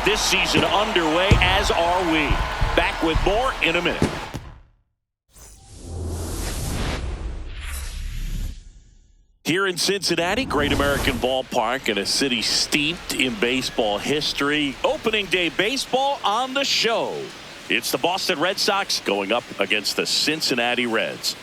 this season underway, as are we. Back with more in a minute. Here in Cincinnati, Great American Ballpark, in a city steeped in baseball history. Opening day baseball on the show. It's the Boston Red Sox going up against the Cincinnati Reds.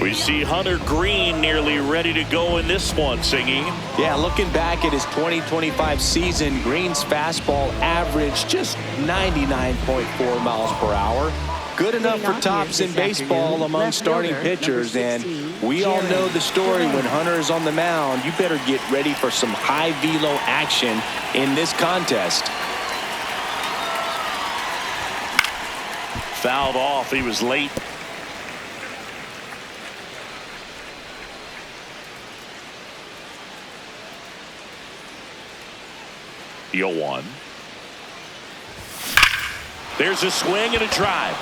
We see Hunter Green nearly ready to go in this one, Singy. Yeah, looking back at his 2025 season, Green's fastball averaged just 99.4 miles per hour. Good enough for tops in baseball among starting pitchers, and we all know the story. When Hunter is on the mound, you better get ready for some high velo action in this contest. Fouled off. He was late. One. There's a swing and a drive.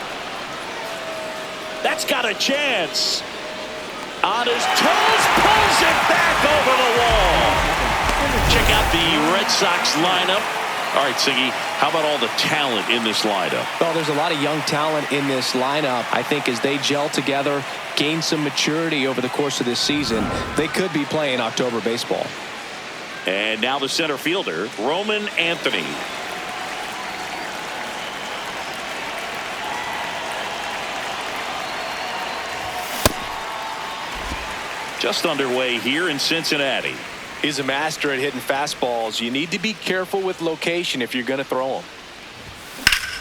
That's got a chance. On his toes, pulls it back over the wall. Check out the Red Sox lineup. All right, Siggy, how about all the talent in this lineup? Well, there's a lot of young talent in this lineup. I think as they gel together, gain some maturity over the course of this season, they could be playing October baseball. And now the center fielder, Roman Anthony. Just underway here in Cincinnati. He's a master at hitting fastballs. You need to be careful with location if you're going to throw them.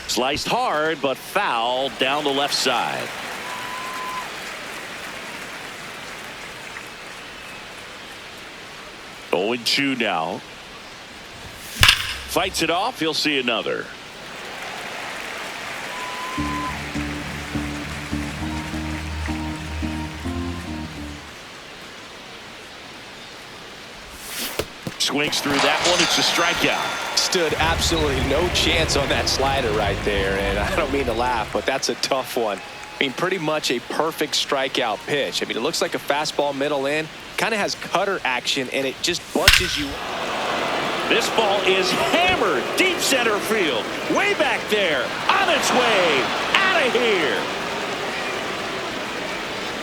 Sliced hard, but foul down the left side. Oh, 0-2 now. Fights it off. He'll see another. Swings through that one. It's a strikeout. Stood absolutely no chance on that slider right there. And I don't mean to laugh, but that's a tough one. I mean, pretty much a perfect strikeout pitch. I mean, it looks like a fastball middle in. Kind of has cutter action, and it just bunches you. This ball is hammered deep center field. Way back there. On its way. Out of here.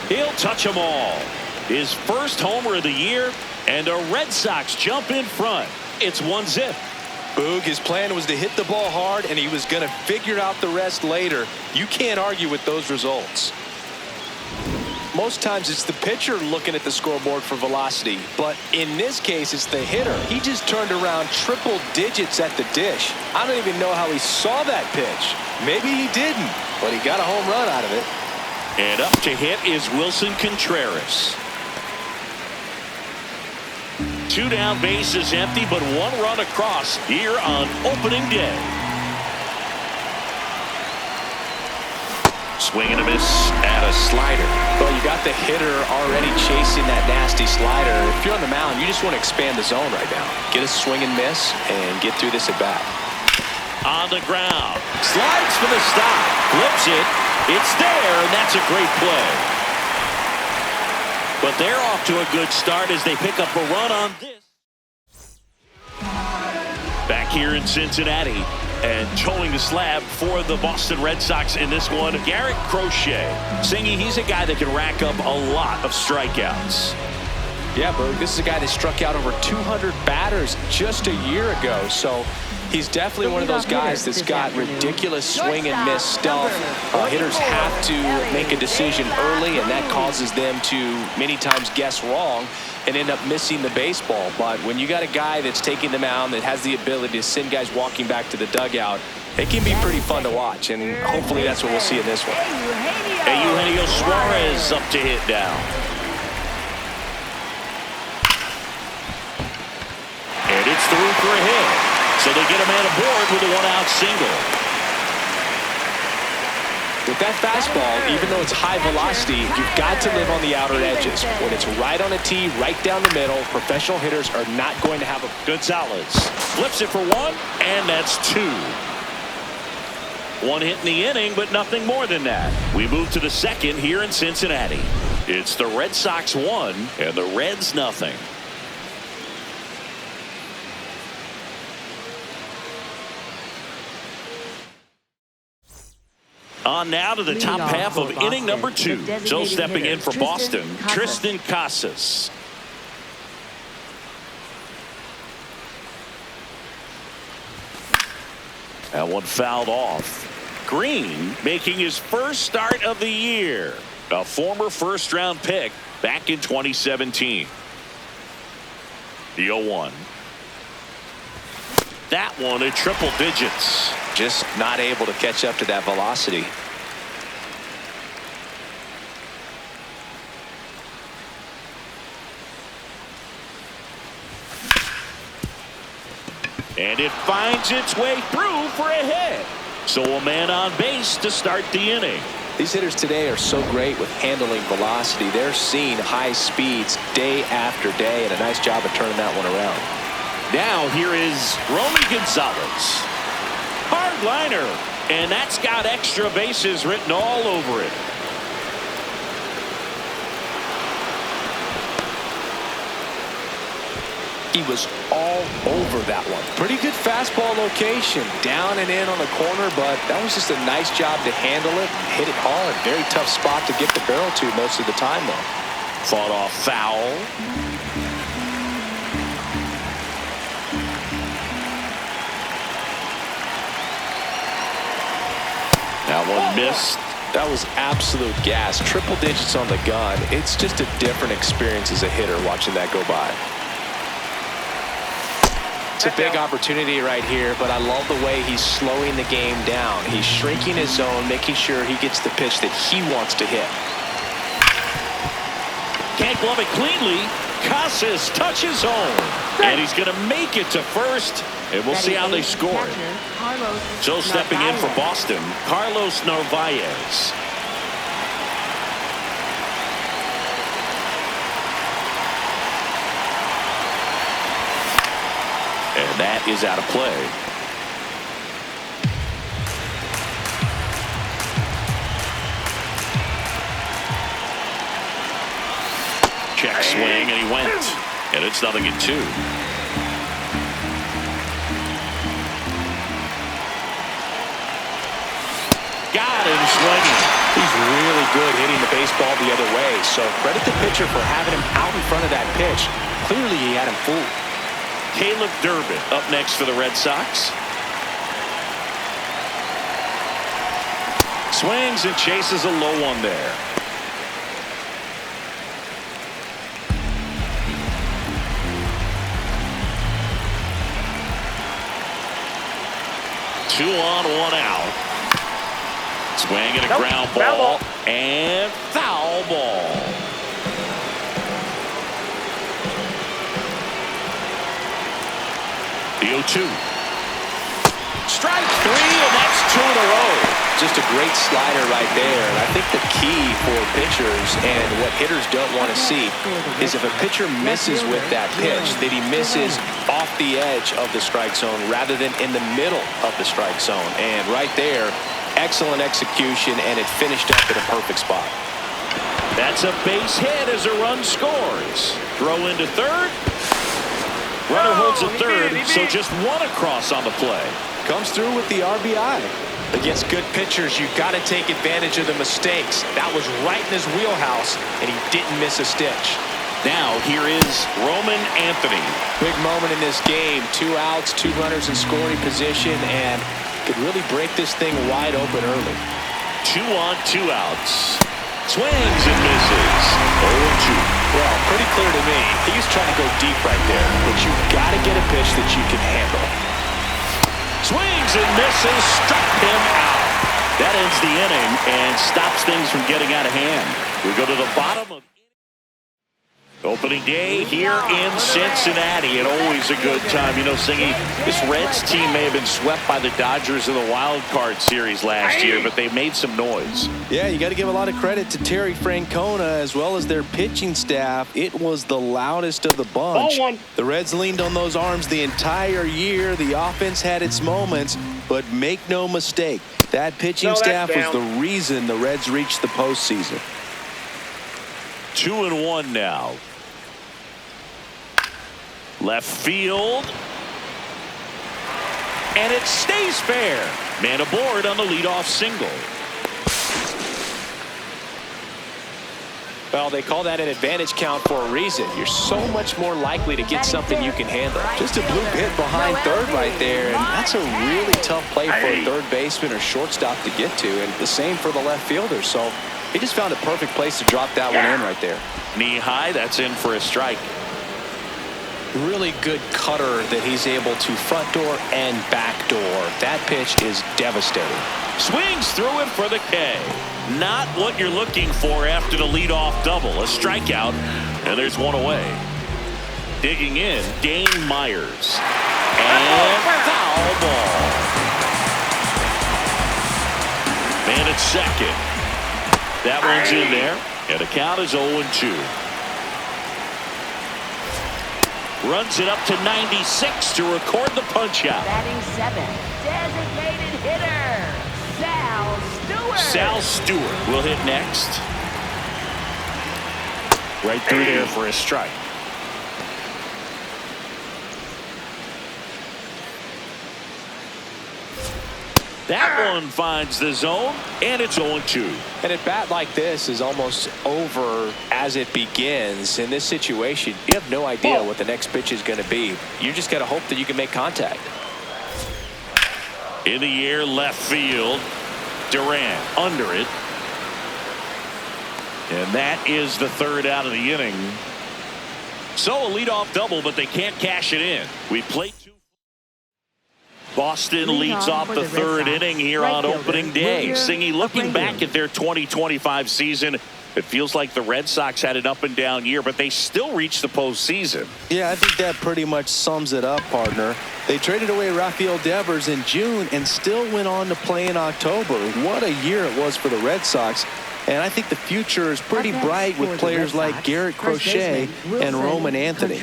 He'll touch them all. His first homer of the year, and the Red Sox jump in front. It's 1-0. Boog, his plan was to hit the ball hard, and he was going to figure out the rest later. You can't argue with those results. Most times it's the pitcher looking at the scoreboard for velocity, but in this case it's the hitter. He just turned around triple digits at the dish. I don't even know how he saw that pitch. Maybe he didn't, but he got a home run out of it. And up to hit is Wilson Contreras. 2 down, bases empty, but 1 run across here on opening day. Swing and a miss at a slider. Well, you got the hitter already chasing that nasty slider. If you're on the mound, you just want to expand the zone right now. Get a swing and miss and get through this at bat. On the ground. Slides for the stop. Flips it. It's there, and that's a great play. But they're off to a good start as they pick up a run on this. Back here in Cincinnati. And towing the slab for the Boston Red Sox in this one, Garrett Crochet. Singy, he's a guy that can rack up a lot of strikeouts. Yeah, Berg, this is a guy that struck out over 200 batters just a year ago. So he's definitely one of those guys that's got ridiculous swing and miss stuff. Hitters have to make a decision early, and that causes them to many times guess wrong and end up missing the baseball. But when you got a guy that's taking the mound that has the ability to send guys walking back to the dugout, it can be pretty fun to watch, and hopefully that's what we'll see in this one. Eugenio Suarez up to hit down. And it's through for a hit. So they get a man aboard with a 1-out single. With that fastball, even though it's high velocity, you've got to live on the outer edges. When it's right on a tee, right down the middle, professional hitters are not going to have a... Gonzalez flips it for 1, and that's 2. 1 hit in the inning, but nothing more than that. We move to the second here in Cincinnati. It's the Red Sox 1 and the Reds nothing. On now to the top half of inning number 2. So stepping in for Boston, Tristan Casas. That one fouled off. Green making his first start of the year. A former first-round pick back in 2017. The 0-1. That one at triple digits. Just not able to catch up to that velocity. And it finds its way through for a hit. So a man on base to start the inning. These hitters today are so great with handling velocity. They're seeing high speeds day after day, and a nice job of turning that one around. Now here is Romy Gonzalez. Hard liner, and that's got extra bases written all over it. He was all over that one. Pretty good fastball location, down and in on the corner, but that was just a nice job to handle it, hit it hard. Very tough spot to get the barrel to most of the time, though. Fought off foul. That one missed. That was absolute gas. Triple digits on the gun. It's just a different experience as a hitter watching that go by. It's a big opportunity right here, but I love the way he's slowing the game down. He's shrinking his zone, making sure he gets the pitch that he wants to hit. Can't glove it cleanly. Casas touches home, and he's going to make it to first, and we'll see how they score it. So stepping in for Boston, Carlos Narvaez. And that is out of play. Check swing, and he went. And it's 0-2. Got him swinging. He's really good hitting the baseball the other way. So credit the pitcher for having him out in front of that pitch. Clearly he had him fooled. Caleb Durbin up next for the Red Sox. Swings and chases a low one there. Two on, one out. Swing and a ground ball. And foul ball. The 0-2. Strike 3, and that's 2 in a row. Just a great slider right there. And I think the key for pitchers and what hitters don't want to see is if a pitcher misses with that pitch, that he misses off the edge of the strike zone rather than in the middle of the strike zone. And right there, excellent execution, and it finished up at a perfect spot. That's a base hit as a run scores. Throw into third. Runner holds at third, so just one across on the play. Comes through with the RBI. Against good pitchers, you've got to take advantage of the mistakes. That was right in his wheelhouse, and he didn't miss a stitch. Now here is Roman Anthony. Big moment in this game. 2 outs, 2 runners in scoring position, and could really break this thing wide open early. 2 on, 2 outs. Swings and misses. 0-2. Well, pretty clear to me. He's trying to go deep right there, but you've got to get a pitch that you can handle. Swings and misses. Struck him out. That ends the inning and stops things from getting out of hand. We go to the bottom of opening day here in Cincinnati, and always a good time. You know, Singy, this Reds team may have been swept by the Dodgers in the wild card series last year, but they made some noise. Yeah, you got to give a lot of credit to Terry Francona as well as their pitching staff. It was the loudest of the bunch. The Reds leaned on those arms the entire year. The offense had its moments, but make no mistake, that pitching staff was the reason the Reds reached the postseason. 2-1 now. Left field. And it stays fair. Man aboard on the leadoff single. Well, they call that an advantage count for a reason. You're so much more likely to get something you can handle. Just a bloop hit behind third right there, and that's a really tough play for a third baseman or shortstop to get to, and the same for the left fielder. So he just found a perfect place to drop that one in right there. Knee high, that's in for a strike. Really good cutter that he's able to front door and back door. That pitch is devastating. Swings through it for the K. Not what you're looking for after the leadoff double. A strikeout, and there's one away. Digging in, Dane Myers. And foul ball. Man at second. That one's in there, and the count is 0-2. Runs it up to 96 to record the punch-out. Batting seventh, designated hitter, Sal Stewart. Sal Stewart will hit next. Right through there for a strike. That one finds the zone, and it's 0-2. And a bat like this is almost over as it begins. In this situation, you have no idea what the next pitch is going to be. You just got to hope that you can make contact. In the air, left field. Durant under it. And that is the third out of the inning. So a leadoff double, but they can't cash it in. We played two. Boston leads off the third inning here on opening day. Singy, looking back at their 2025 season, it feels like the Red Sox had an up and down year, but they still reached the postseason. Yeah, I think that pretty much sums it up, partner. They traded away Rafael Devers in June and still went on to play in October. What a year it was for the Red Sox. And I think the future is pretty bright with players like Garrett Crochet and Roman Anthony.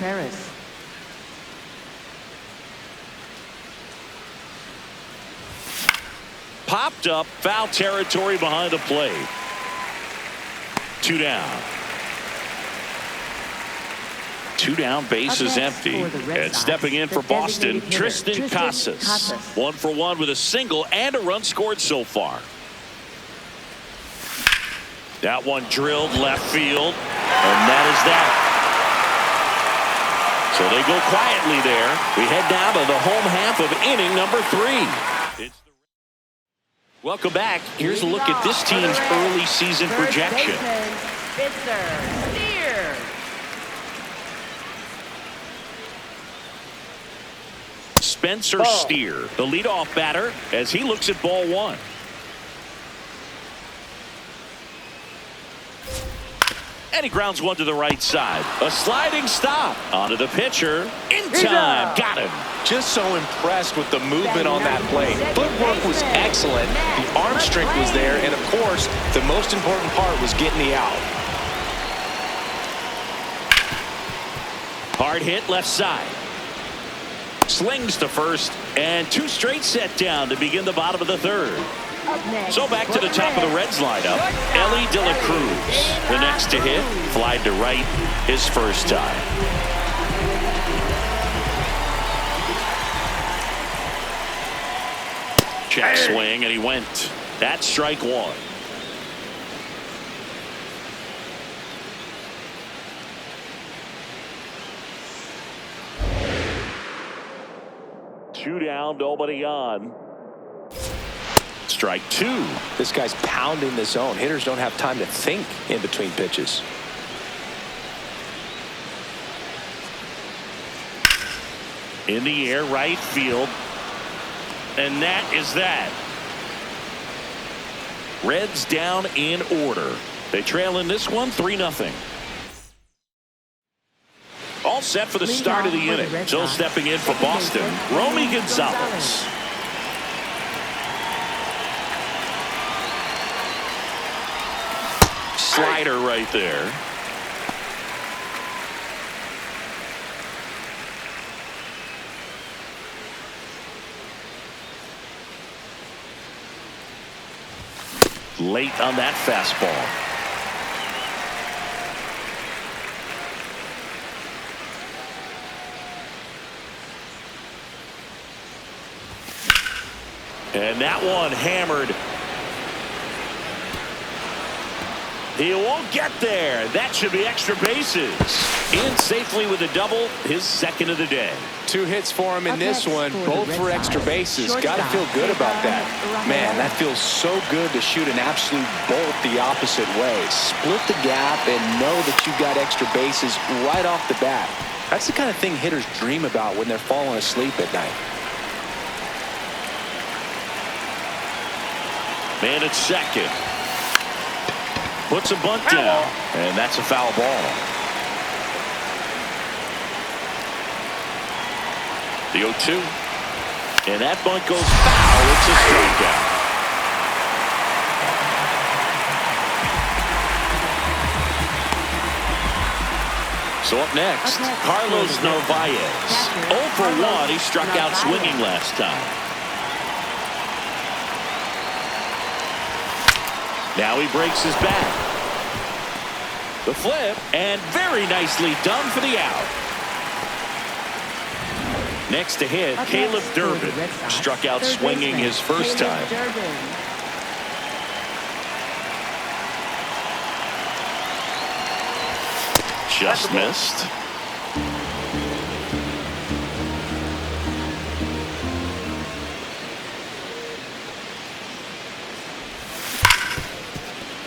Popped up, foul territory behind the plate. 2 down. 2 down, base is empty. And stepping in for Boston, Tristan Casas. 1 for 1 with a single and a run scored so far. That one drilled left field, and that is that. So they go quietly there. We head down to the home half of inning number 3. Welcome back. Here's a look at this team's early season projection. Spencer Steer, the leadoff batter, as he looks at ball 1. And he grounds one to the right side. A sliding stop onto the pitcher. In time. Got him. Just so impressed with the movement on that play. Footwork was excellent. The arm strength was there. And, of course, the most important part was getting the out. Hard hit left side. Slings to first. And 2 straight set down to begin the bottom of the third. So back to the top of the Reds lineup. Ellie De La Cruz, the next to hit, flied to right his first time. Check swing, and he went. That's strike 1. Two down, nobody on. Strike 2. This guy's pounding the zone. Hitters don't have time to think in between pitches. In the air, right field. And that is that. Reds down in order. They trail in this one 3-0. All set for the start of the inning. So stepping in for Boston, Romy Gonzalez. Slider right there. Late on that fastball. And that one hammered. He won't get there. That should be extra bases. In safely with a double, his second of the day. 2 hits for him in this one, both for extra bases. Got to feel good about that. Man, that feels so good to shoot an absolute bolt the opposite way. Split the gap and know that you've got extra bases right off the bat. That's the kind of thing hitters dream about when they're falling asleep at night. Man at second. Puts a bunt down, and that's a foul ball. The 0-2. And that bunt goes foul. It's a strikeout. So up next, Carlos Narvaez. 0 for 1. He struck out swinging last time. Now he breaks his back. The flip, and very nicely done for the out. Next to hit, Caleb Durbin. Struck out swinging his first time. Just missed.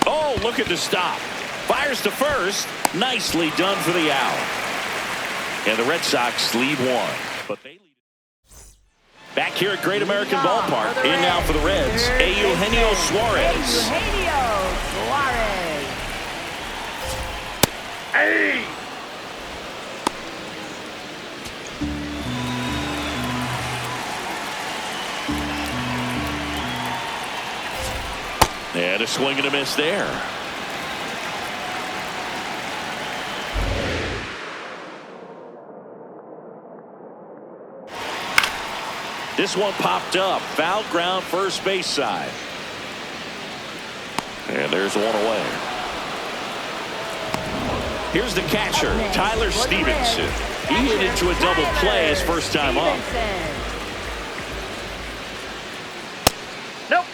Oh, look at the stop. Fires to first. Nicely done for the out. And the Red Sox lead 1. But they lead. Back here at Great American Ballpark. In now for the Reds, Eugenio Suarez. Eugenio Suarez. Hey! And a swing and a miss there. This one popped up. Foul ground, first base side. And there's one away. Here's the catcher, Tyler Stevenson. He hit into a double play his first time up. Nope.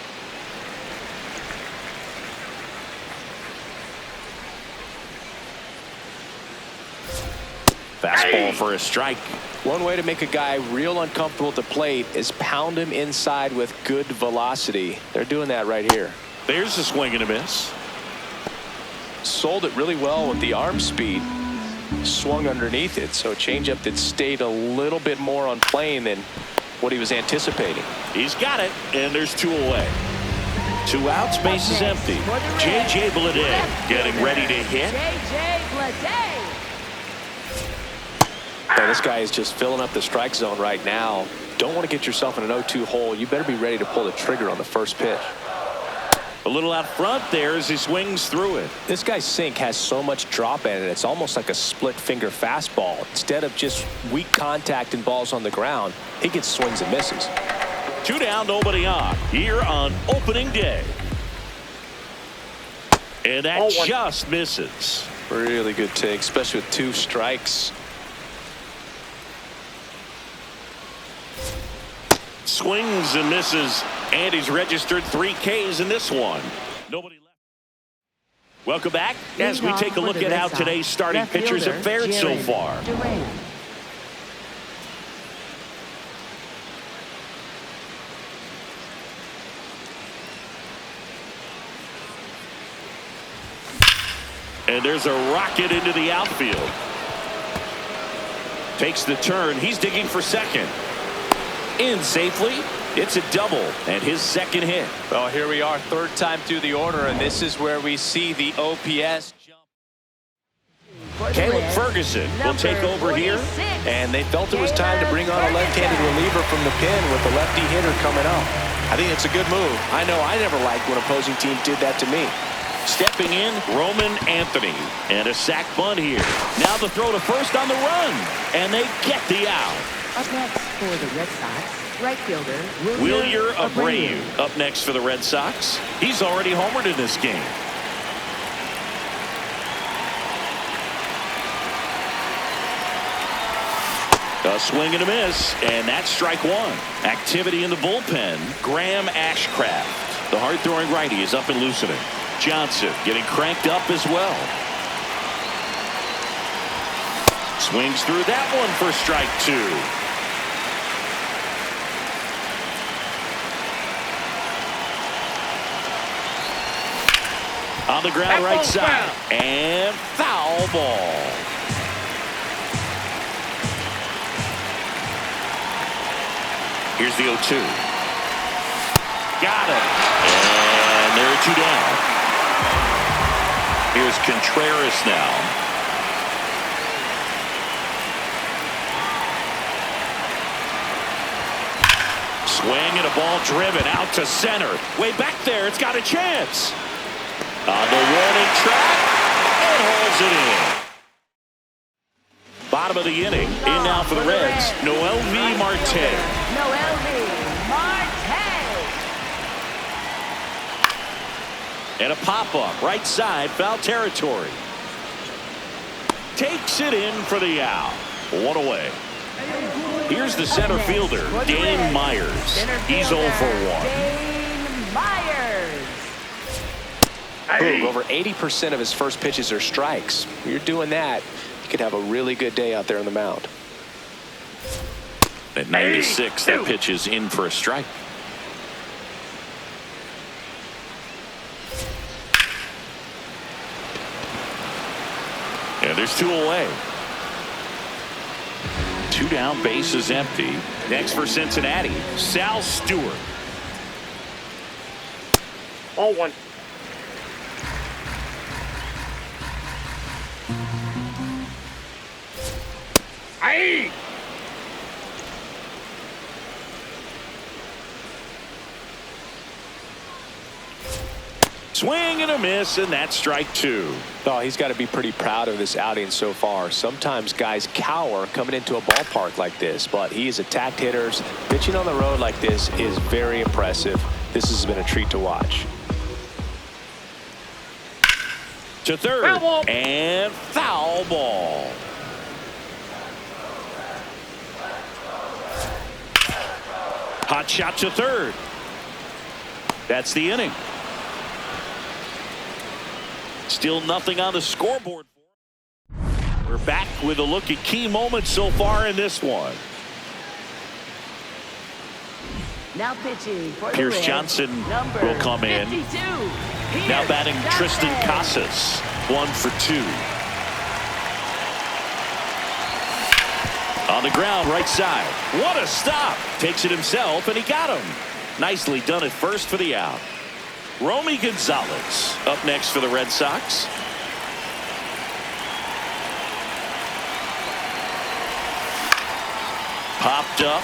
Fastball for a strike. One way to make a guy real uncomfortable at the plate is pound him inside with good velocity. They're doing that right here. There's a swing and a miss. Sold it really well with the arm speed. Swung underneath it, so a changeup that stayed a little bit more on plane than what he was anticipating. He's got it, and there's 2 away. 2 outs, base is empty. J.J. Bleday getting ready to hit. J.J. Bleday. Now, this guy is just filling up the strike zone right now. Don't want to get yourself in an 0-2 hole. You better be ready to pull the trigger on the first pitch. A little out front there as he swings through it. This guy's sink has so much drop in it. It's almost like a split finger fastball. Instead of just weak contact and balls on the ground, he gets swings and misses. 2 down, nobody on. Here on opening day. And that just misses. Really good take, especially with 2 strikes. Swings and misses, and he's registered 3 Ks in this one. Nobody left. Welcome back as we take a look at how today's starting pitchers have fared so far. And there's a rocket into the outfield. Takes the turn. He's digging for second. In safely. It's a double and his second hit. Well, here we are, 3rd time through the order, and this is where we see the OPS jump. Caleb Ferguson will take over here. And they felt it was time to bring on a left-handed reliever from the pen with the lefty hitter coming up. I think it's a good move. I know I never liked when opposing teams did that to me. Stepping in, Roman Anthony. And a sac bunt here. Now the throw to first on the run. And they get the out. Up next for the Red Sox, right fielder Wilyer Abreu up next for the Red Sox. He's already homered in this game. A swing and a miss, and that's strike 1. Activity in the bullpen. Graham Ashcraft, the hard-throwing righty, is up and loosening. Johnson getting cranked up as well. Swings through that one for strike 2. On the ground, right side, and foul ball. Here's the 0-2. Got him. And there are 2 down. Here's Contreras now. Swing and a ball driven out to center. Way back there, it's got a chance. On the warning track, it holds it in. Bottom of the inning. In now for the Reds, Noel V. Marte. Noel V. Marte. And a pop-up, right side, foul territory. Takes it in for the out. 1 away. Here's the center fielder, Dane Myers. He's 0 for 1. Dane Myers. Boom, over 80% of his first pitches are strikes. When you're doing that, you could have a really good day out there on the mound. At 96, that pitch is in for a strike. And there's 2 away. 2 down, base is empty. Next for Cincinnati, Sal Stewart. 0-1. Aye. Swing and a miss, and that's strike 2. Oh, he's got to be pretty proud of this outing so far. Sometimes guys cower coming into a ballpark like this, but he has attacked hitters. Pitching on the road like this is very impressive. This has been a treat to watch. To third, Foul ball. and foul ball. Hot shot to third. That's the inning. Still nothing on the scoreboard. We're back with a look at key moments so far in this one. Now pitching for the Pierce Reds, Johnson number will come in. 52, Now Pierce batting Johnson. Tristan Casas. 1 for 2. On the ground, right side. What a stop. Takes it himself, and he got him. Nicely done at first for the out. Romy Gonzalez up next for the Red Sox. Popped up.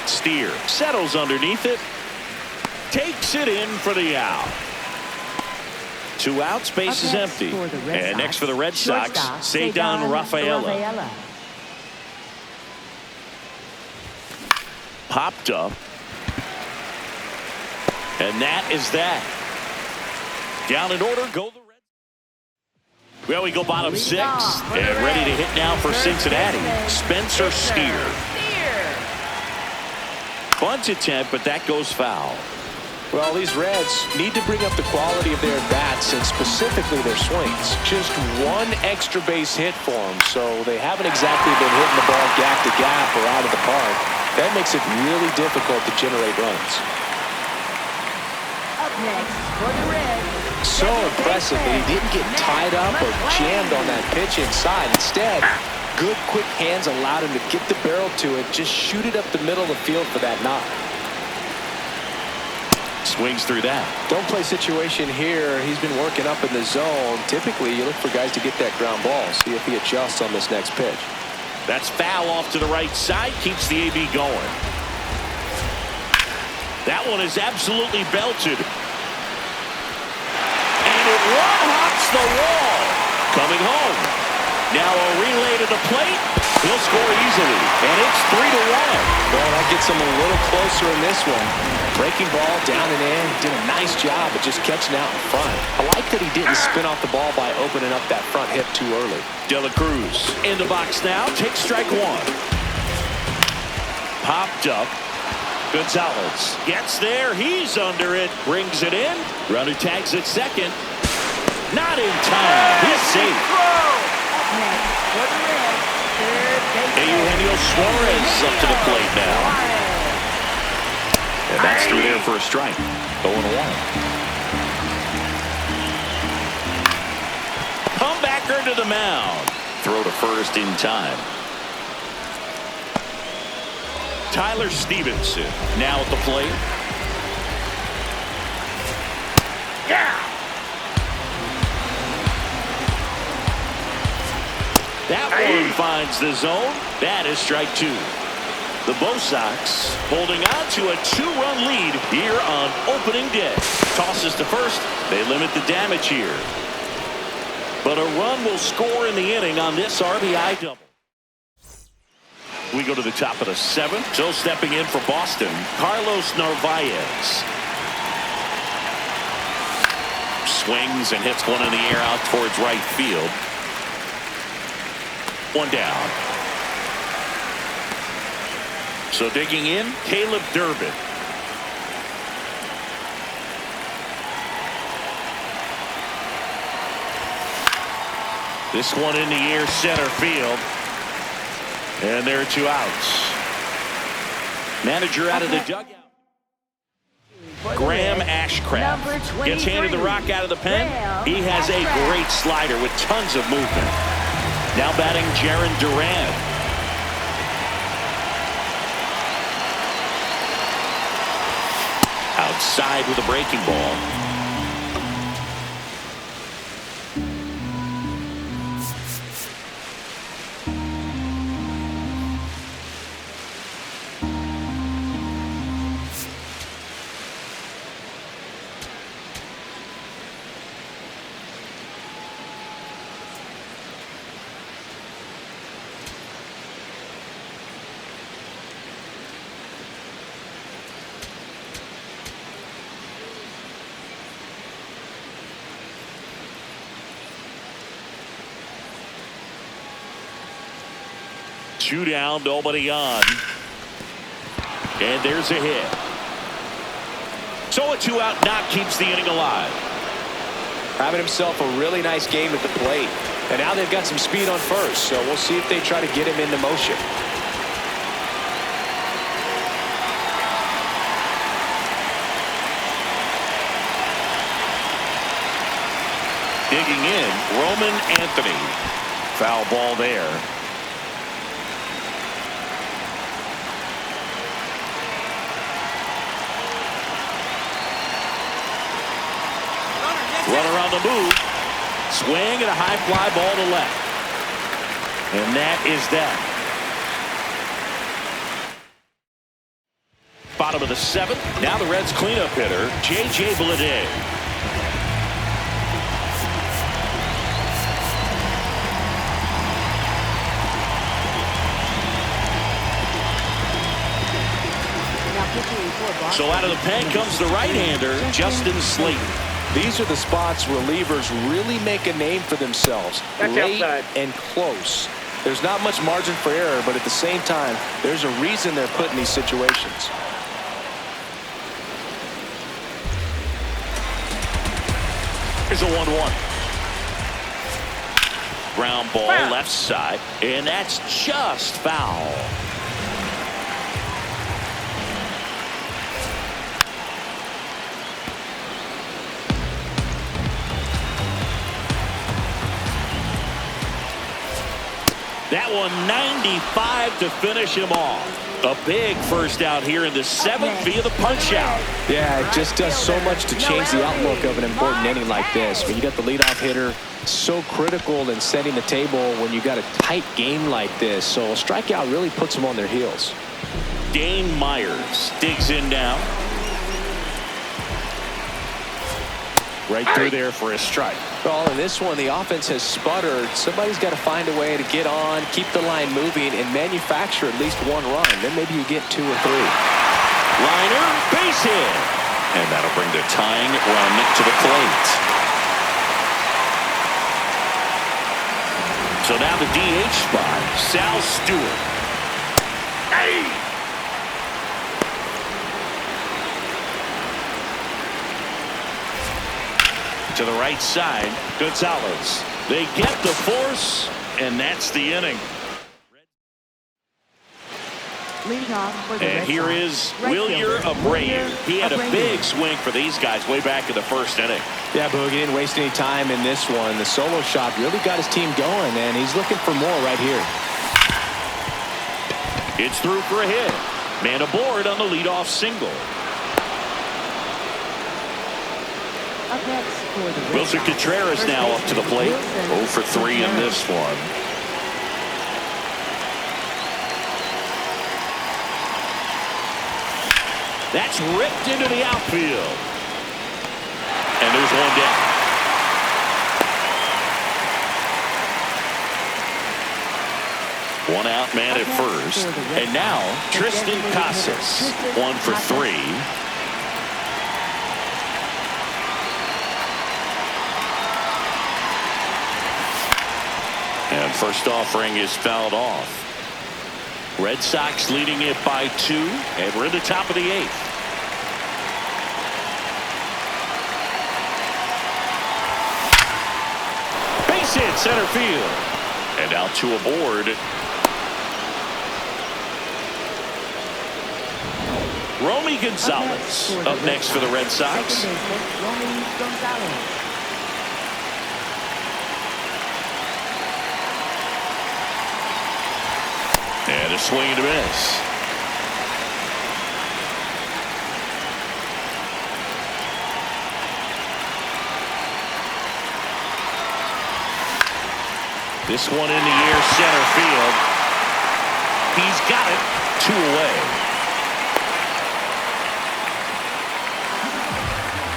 Steer settles underneath it. Takes it in for the out. 2 outs, base is Up next empty. for the Red And Sox, next for the Red Sox, shortstop, Cedar Rafaela. Popped up. And that is that. Down in order, go the Reds. Well, we go bottom 6. And ready to hit now for Cincinnati. Spencer Steer. Bunt attempt, but that goes foul. Well, these Reds need to bring up the quality of their bats and specifically their swings. Just 1 extra base hit for them, so they haven't exactly been hitting the ball gap to gap or out of the park. That makes it really difficult to generate runs. Up next for the Reds. So impressive that he didn't get tied up or jammed on that pitch inside. Instead, good quick hands allowed him to get the barrel to it, just shoot it up the middle of the field for that knock. Swings through that. Don't play situation here. He's been working up in the zone. Typically, you look for guys to get that ground ball. See if he adjusts on this next pitch. That's foul off to the right side. Keeps the AB going. That one is absolutely belted. And it one-hops the wall. Coming home. Now a relay to the plate. He'll score easily. And it's 3-1. Well, that gets him a little closer in this one. Breaking ball down and in. Did a nice job of just catching out in front. I like that he didn't spin off the ball by opening up that front hip too early. De La Cruz in the box now. Takes strike 1. Popped up. Gonzalez gets there. He's under it. Brings it in. Runner tags at second. Not in time. He's safe. Next for the Reds, third baseman. Eugenio Suarez up to the plate now. And that's through there for a strike. 0-1. Comebacker to the mound. Throw to first in time. Tyler Stevenson now at the plate. Yeah. That one finds the zone. That is strike two. The Bo Sox holding on to a 2-run lead here on opening day. Tosses to first. They limit the damage here. But a run will score in the inning on this RBI double. We go to the top of the seventh. So stepping in for Boston, Carlos Narvaez. Swings and hits one in the air out towards right field. One down. So digging in, Caleb Durbin. This one in the air, center field. And there are two outs. Manager out of the dugout. Graham Ashcraft gets handed the rock out of the pen. He has a great slider with tons of movement. Now batting Jarren Duran. Outside with a breaking ball. Two down, nobody on. And there's a hit. So a 2-out knock keeps the inning alive. Having himself a really nice game at the plate. And now they've got some speed on first, so we'll see if they try to get him into motion. Digging in, Roman Anthony. Foul ball there. Runner on the move. Swing and a high fly ball to left. And that is that. Bottom of the seventh. Now the Reds cleanup hitter, J.J. Bleday. So out of the pen comes the right-hander, Justin Slayton. These are the spots relievers really make a name for themselves. That's late outside. And close. There's not much margin for error, but at the same time, there's a reason they're put in these situations. Here's a 1-1. Ground ball left side, and that's just foul. That one 95 to finish him off. A big first out here in the seventh via the punch out. Yeah, it just does so much to change the outlook of an important inning like this. When you got the leadoff hitter, so critical in setting the table when you got a tight game like this. So a strikeout really puts them on their heels. Dane Myers digs in now. Right through there for a strike. Well, in this one, the offense has sputtered. Somebody's got to find a way to get on, keep the line moving, and manufacture at least one run. Then maybe you get 2 or 3. Liner, base hit. And that'll bring the tying run to the plate. So now the DH spot, Sal Stewart. Hey! To the right side, Gonzalez. They get the force, and that's the inning. Leading off for the And Red here Sox, is right Wilyer fielder, Abreu. He had a Abreu. big swing for these guys way back in the first inning. Yeah, Boog, he didn't waste any time in this one. The solo shot really got his team going, and he's looking for more right here. It's through for a hit. Man aboard on the leadoff single. Up next for the Red Wilson Sox, Contreras first now up to the baseman, plate. Wilson 0 for 3 in Contreras. this one. That's ripped into the outfield. And there's one down. One out man at first. And now Tristan Casas. 1 for 3. And first offering is fouled off. Red Sox leading it by 2, and we're in the top of the 8th. Base hit center field. And now 2 aboard. Romy Gonzalez up next for the Red Sox. Second baseman, Romy Gonzalez. And a swing and a miss. This one in the air, center field. He's got it. 2 away.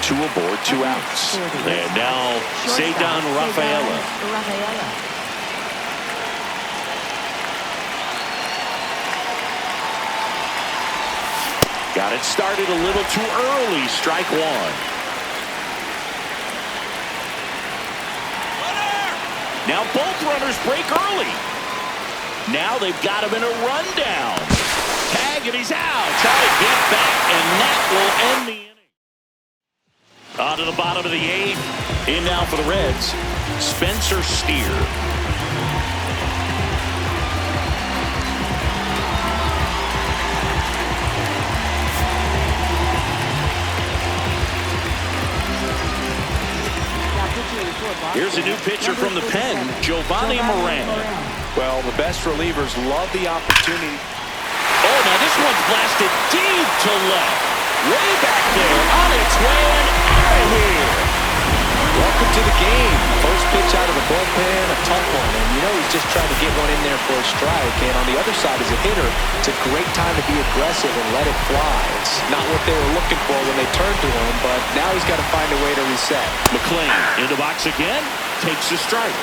2 aboard, 2 outs. And now Cedar Rafaela. Got it started a little too early. Strike 1. Now both runners break early. Now they've got him in a rundown. Tag and he's out. Try to get back, and that will end the inning. On to the bottom of the 8th. In now for the Reds, Spencer Steer. Here's a new pitcher from the pen, Giovanni Moran. Well, the best relievers love the opportunity. Oh, now this one's blasted deep to left. Way back there, on its way and out of here. Welcome to the game. First pitch out of the bullpen, a tough one. And you know he's just trying to get one in there for a strike. And on the other side as a hitter, it's a great time to be aggressive and let it fly. It's not what they were looking for when they turned to him, but now he's got to find a way to reset. McLean in the box again, takes a strike.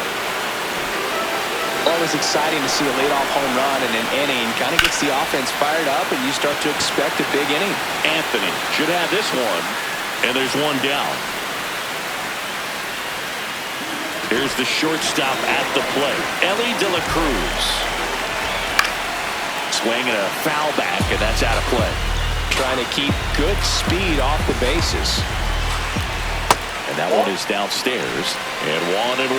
Always exciting to see a leadoff home run in an inning. Kind of gets the offense fired up, and you start to expect a big inning. Anthony should have this one, and there's one down. Here's the shortstop at the plate, Ellie De La Cruz. Swing and a foul back, and that's out of play. Trying to keep good speed off the bases. And that one is downstairs, and 1-1.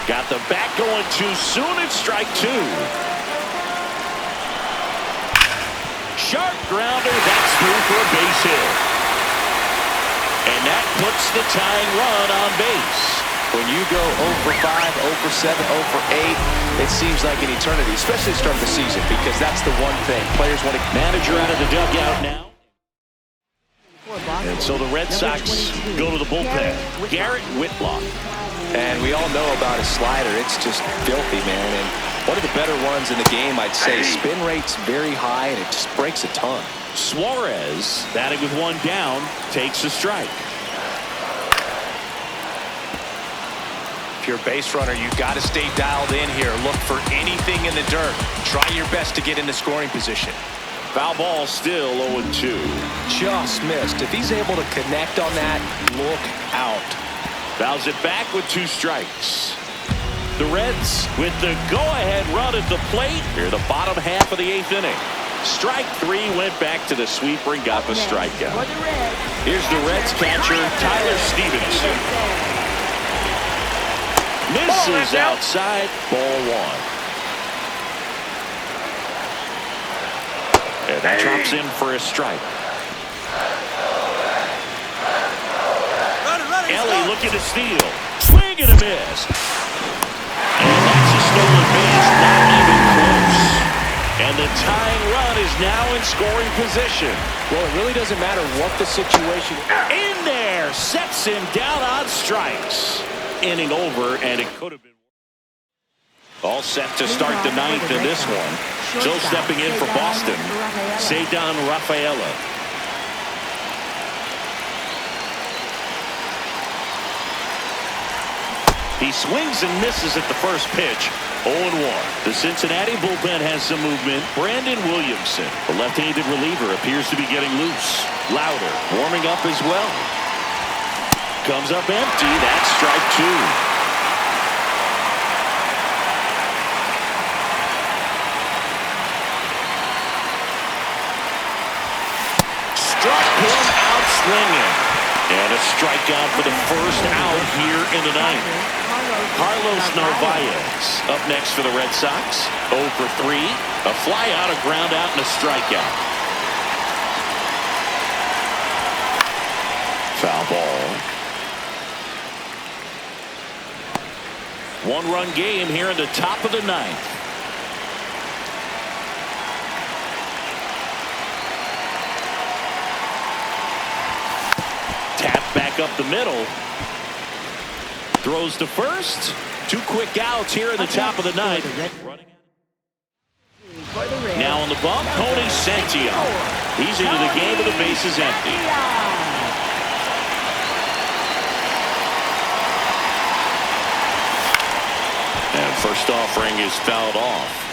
Got the bat going too soon. It's strike 2. Sharp grounder. That's through for a base hit. And that puts the tying run on base. When you go 0 for 5, 0 for 7, 0 for 8, it seems like an eternity, especially to start the season, because that's the one thing players want to. Manager out of the dugout now. And so the Red Sox go to the bullpen. Garrett Whitlock. And we all know about his slider. It's just filthy, man. And one of the better ones in the game, I'd say. Spin rate's very high, and it just breaks a ton. Suarez, batting with one down, takes a strike. If you're a base runner, you've got to stay dialed in here. Look for anything in the dirt. Try your best to get into scoring position. Foul ball still 0-2. Just missed. If he's able to connect on that, look out. Fouls it back with 2 strikes. The Reds with the go-ahead run at the plate. Here the bottom half of the 8th inning. Strike 3 went back to the sweeper and got the strikeout. For the Reds, Here's the Reds catcher, Tyler Stevenson. Misses outside, ball one. And that drops in for a strike. Ellie looking to steal. Swing and a miss. And that's a stolen base, not even close. And the tying run is now in scoring position. Well, it really doesn't matter what the situation is. In there, sets him down on strikes. Inning over, and it could have been. All set to start the ninth in this one. So stepping in for Boston, Ceddanne Rafaela. He swings and misses at the first pitch. 0-1. The Cincinnati bullpen has some movement. Brandon Williamson, the left-handed reliever, appears to be getting loose. Louder, warming up as well. Comes up empty. That's strike two. Struck him out swinging. And a strikeout for the first out here in the ninth. Carlos Narvaez up next for the Red Sox. 0 for 3. A fly out, a ground out, and a strikeout. Foul ball. One-run game here in the top of the ninth. Tap back up the middle. Throws to first. 2 quick outs here in the top of the ninth. Now on the bump, Tony Santillan. He's into the game with the bases empty. And first offering is fouled off.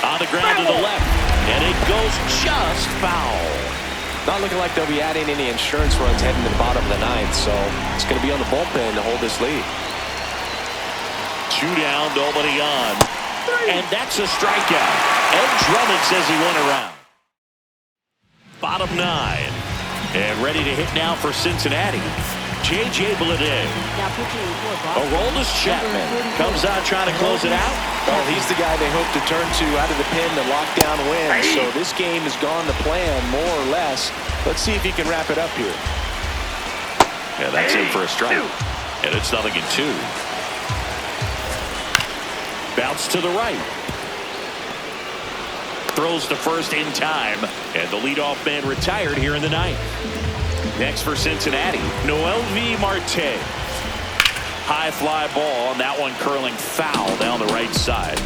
On the ground to the left, and it goes just foul. Not looking like they'll be adding any insurance runs heading to the bottom of the ninth, so it's going to be on the bullpen to hold this lead. 2 down, nobody on. And that's a strikeout. Ed Drummond says he went around. Bottom 9. And ready to hit now for Cincinnati. J.J. Bleday. Aroldis Chapman comes out trying to close it out. Well, he's the guy they hope to turn to out of the pen to lock down wins. So this game has gone to plan, more or less. Let's see if he can wrap it up here. Yeah, that's in for a strike. And it's 0-2. Bounce to the right. Throws to first in time. And the leadoff man retired here in the ninth. Next for Cincinnati, Noelvi Marte. High fly ball, and that one curling foul down the right side.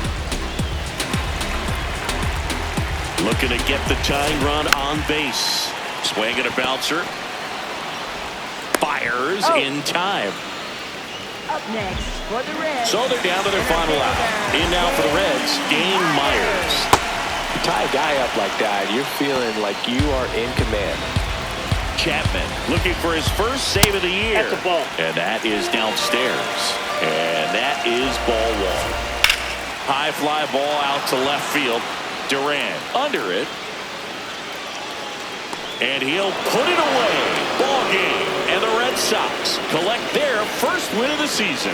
Looking to get the tying run on base. Swing and a bouncer. Fires in time. Up next for the Reds. So they're down to their final out. In now for the Reds, Dane Myers. You tie a guy up like that, you're feeling like you are in command. Chapman looking for his first save of the year. That's a ball. And that is downstairs. And that is ball one. High fly ball out to left field. Duran under it. And he'll put it away. Ball game. And the Red Sox collect their first win of the season.